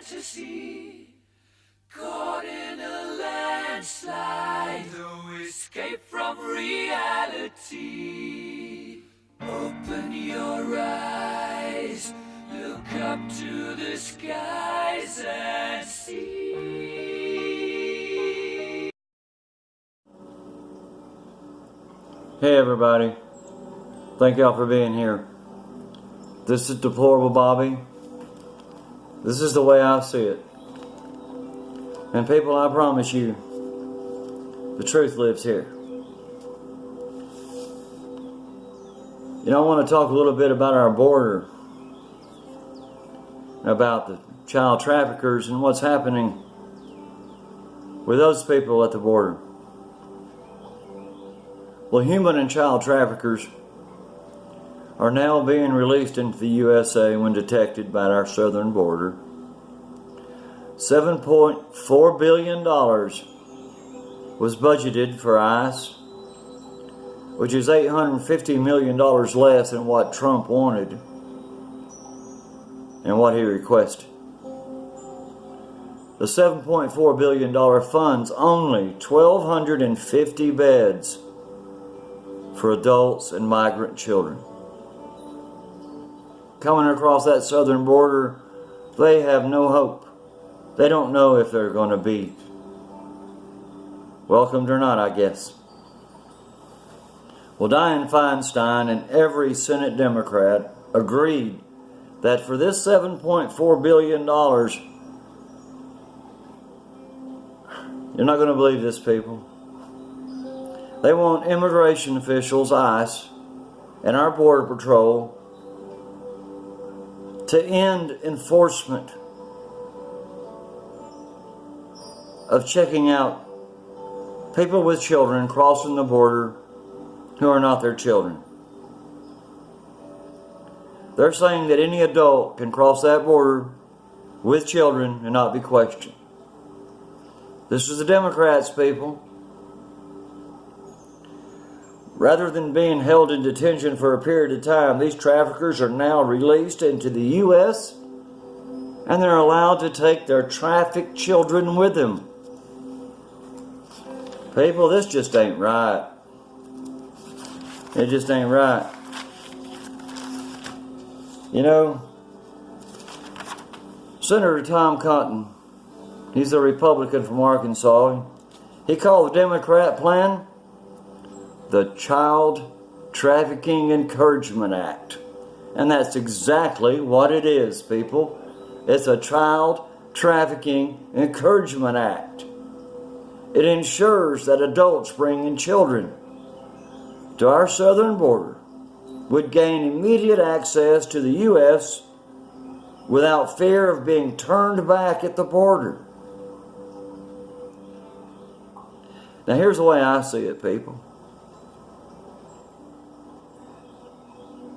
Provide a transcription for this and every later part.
fantasy, caught in a landslide, no escape from reality. Open your eyes, look up to the skies and see. Hey everybody, thank y'all for being here. This is Deplorable Bobby. This is the way I see it. And people, I promise you, the truth lives here. You know, I want to talk a little bit about our border, about the child traffickers and what's happening with those people at the border. Well, human and child traffickers are now being released into the USA when detected by our southern border. $7.4 billion was budgeted for ICE, which is $850 million less than what Trump wanted and what he requested. The $7.4 billion funds only 1,250 beds for adults and migrant children. Coming across that southern border, they have no hope. They don't know if they're going to be welcomed or not, I guess. Well, Dianne Feinstein and every Senate Democrat agreed that for this $7.4 billion, you're not going to believe this, people. They want immigration officials, ICE, and our Border Patrol to end enforcement of checking out people with children crossing the border who are not their children. They're saying that any adult can cross that border with children and not be questioned. This is the Democrats, people. Rather than being held in detention for a period of time, these traffickers are now released into the U.S. and they're allowed to take their trafficked children with them. People, this just ain't right. It just ain't right. You know, Senator Tom Cotton, he's a Republican from Arkansas. He called the Democrat plan the Child Trafficking Encouragement Act. And that's exactly what it is, people. It's a Child Trafficking Encouragement Act. It ensures that adults bringing children to our southern border would gain immediate access to the U.S. without fear of being turned back at the border. Now here's the way I see it, people.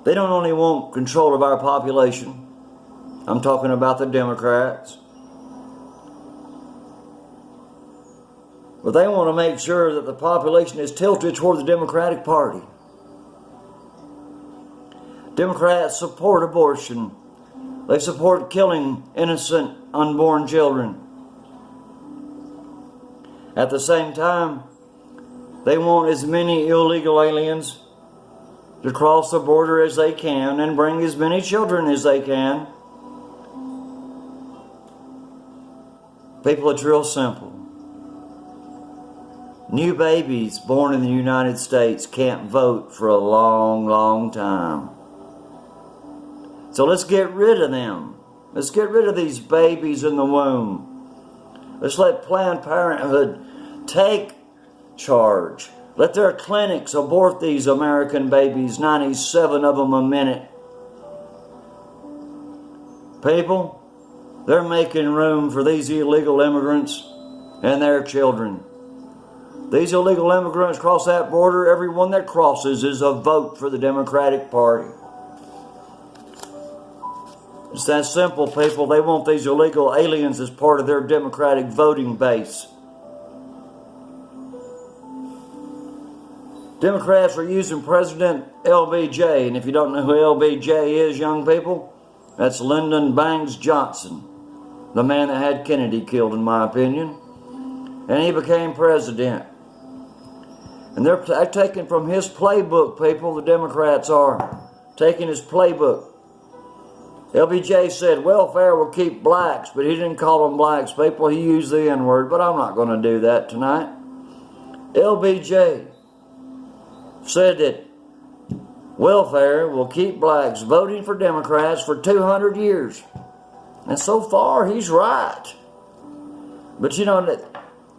They don't only want control of our population. I'm talking about the Democrats. But they want to make sure that the population is tilted toward the Democratic Party. Democrats support abortion. They support killing innocent unborn children. At the same time, they want as many illegal aliens to cross the border as they can and bring as many children as they can. People, it's real simple. New babies born in the United States can't vote for a long, long time. So let's get rid of them. Let's get rid of these babies in the womb. Let's let Planned Parenthood take charge. Let their clinics abort these American babies, 97 of them a minute. People, they're making room for these illegal immigrants and their children. These illegal immigrants cross that border. Everyone that crosses is a vote for the Democratic Party. It's that simple, people. They want these illegal aliens as part of their Democratic voting base. Democrats are using President LBJ, and if you don't know who LBJ is, young people, that's Lyndon Bangs Johnson. the man that had Kennedy killed, in my opinion. And he became president. And they're taking from his playbook, people, the Democrats are. Taking his playbook. LBJ said welfare will keep blacks, but he didn't call them blacks, people. He used the N-word, but I'm not going to do that tonight. LBJ said that welfare will keep blacks voting for Democrats for 200 years. And so far, he's right. But you know,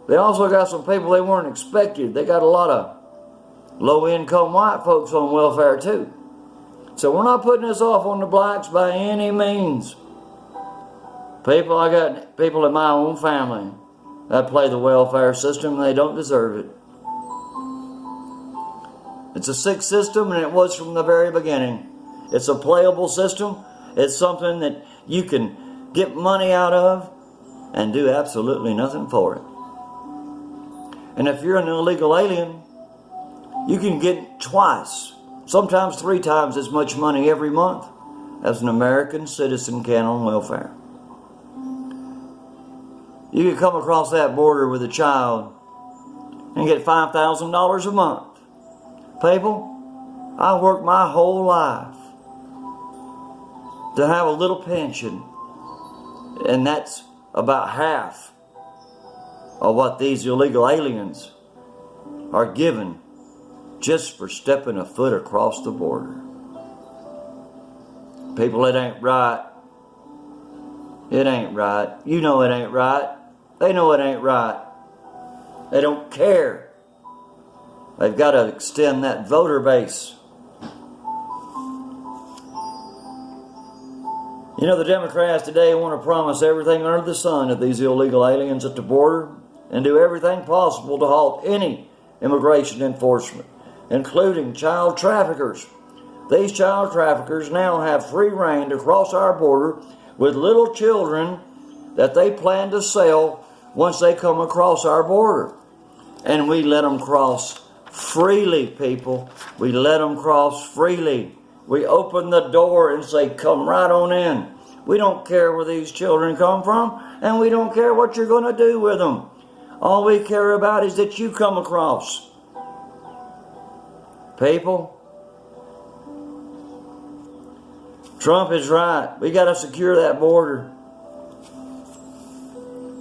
they also got some people they weren't expected. They got a lot of low-income white folks on welfare too. So we're not putting this off on the blacks by any means. People, I got people in my own family that play the welfare system and they don't deserve it. It's a sick system, and it was from the very beginning. It's a playable system. It's something that you can get money out of and do absolutely nothing for it. And if you're an illegal alien, you can get twice, sometimes 3 times as much money every month as an American citizen can on welfare. You can come across that border with a child and get $5,000 a month. People, I worked my whole life to have a little pension, and that's about half of what these illegal aliens are given just for stepping a foot across the border. People, it ain't right. It ain't right. You know it ain't right. They know it ain't right. They don't care. They've got to extend that voter base. You know, the Democrats today want to promise everything under the sun to these illegal aliens at the border and do everything possible to halt any immigration enforcement, including child traffickers. These child traffickers now have free rein to cross our border with little children that they plan to sell once they come across our border. And we let them cross freely, people. We let them cross freely. We open the door and say, come right on in. We don't care where these children come from, and we don't care what you're going to do with them. All we care about is that you come across. People, Trump is right. We got to secure that border.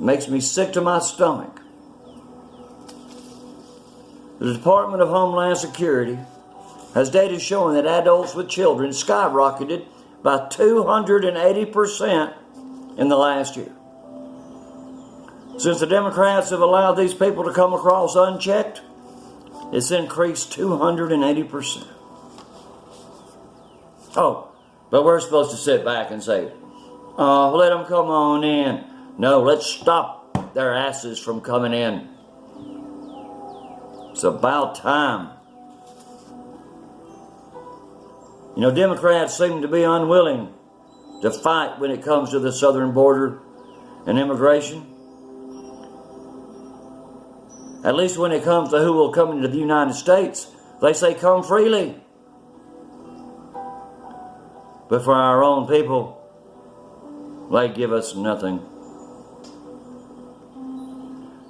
Makes me sick to my stomach. The Department of Homeland Security has data showing that adults with children skyrocketed by 280% in the last year. Since the Democrats have allowed these people to come across unchecked, it's increased 280%. Oh, but we're supposed to sit back and say, oh, let them come on in. No, let's stop their asses from coming in. It's about time. You know, Democrats seem to be unwilling to fight when it comes to the southern border and immigration. At least when it comes to who will come into the United States, they say come freely. But for our own people, they give us nothing.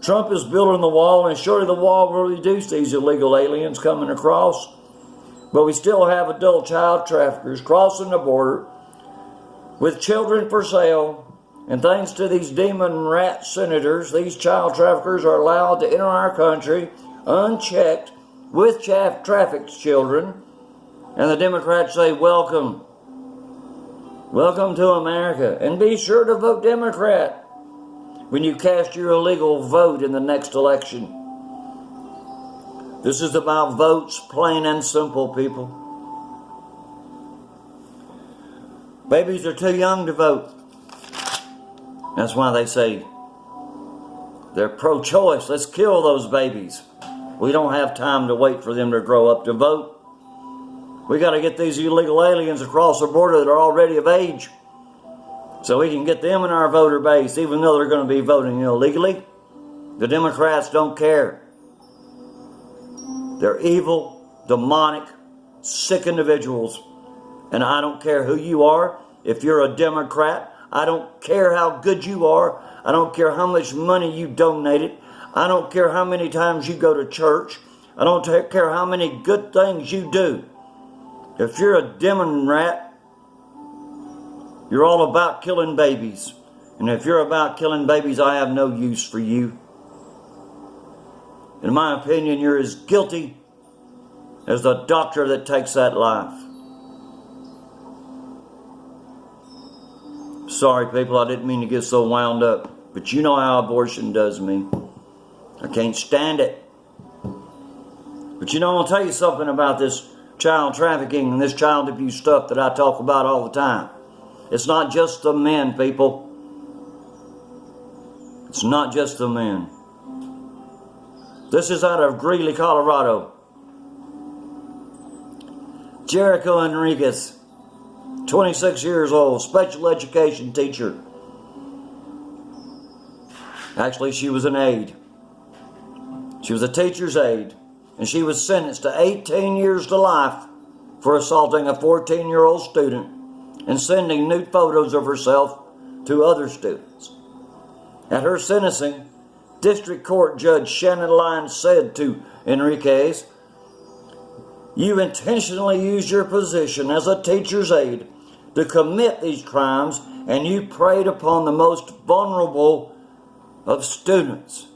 Trump is building the wall, and surely the wall will reduce these illegal aliens coming across. But we still have adult child traffickers crossing the border with children for sale. And thanks to these demon rat senators, these child traffickers are allowed to enter our country unchecked with trafficked children. And the Democrats say, welcome. Welcome to America. And be sure to vote Democrat when you cast your illegal vote in the next election. This is about votes, plain and simple, people. Babies are too young to vote. That's why they say they're pro-choice. Let's kill those babies. We don't have time to wait for them to grow up to vote. We got to get these illegal aliens across the border that are already of age, so we can get them in our voter base, even though they're going to be voting illegally. The Democrats don't care. They're evil, demonic, sick individuals. And I don't care who you are. If you're a Democrat, I don't care how good you are. I don't care how much money you donated. I don't care how many times you go to church. I don't care how many good things you do. If you're a demon rat, you're all about killing babies. And if you're about killing babies, I have no use for you. In my opinion, you're as guilty as the doctor that takes that life. Sorry, people, I didn't mean to get so wound up. But you know how abortion does me. I can't stand it. But you know, I'll tell you something about this child trafficking and this child abuse stuff that I talk about all the time. It's not just the men, people. It's not just the men. This is out of Greeley, Colorado. Jericho Enriquez, 26 years old, special education teacher. Actually, she was an aide. She was a teacher's aide. And she was sentenced to 18 years to life for assaulting a 14-year-old student and sending nude photos of herself to other students. At her sentencing, District Court Judge Shannon Lyons said to Enriquez, "You intentionally used your position as a teacher's aide to commit these crimes, and you preyed upon the most vulnerable of students.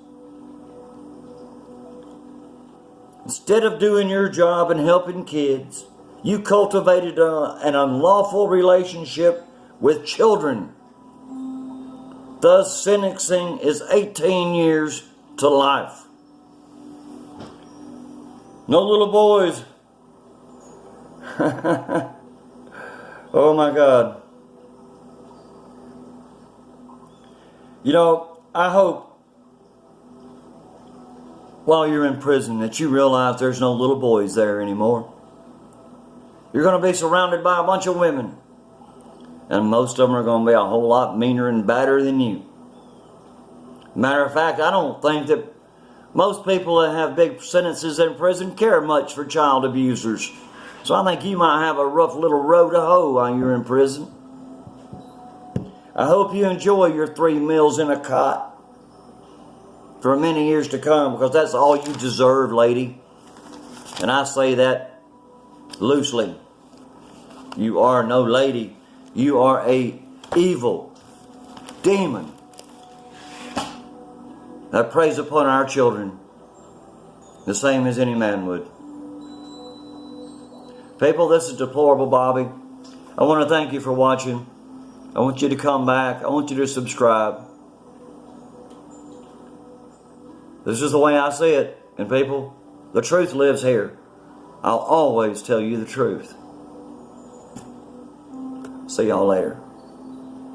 Instead of doing your job and helping kids, you cultivated an unlawful relationship with children. Thus, sentencing is 18 years to life." No little boys. Oh my God. You know, I hope while you're in prison that you realize there's no little boys there anymore. You're going to be surrounded by a bunch of women. And most of them are going to be a whole lot meaner and badder than you. Matter of fact, I don't think that most people that have big sentences in prison care much for child abusers. So I think you might have a rough little row to hoe while you're in prison. I hope you enjoy your 3 meals in a cot for many years to come, because that's all you deserve, lady. And I say that loosely. You are no lady. You are a evil demon that preys upon our children the same as any man would. People, this is Deplorable Bobby. I want to thank you for watching. I want you to come back. I want you to subscribe. This is the way I see it. And people, the truth lives here. I'll always tell you the truth. See y'all later.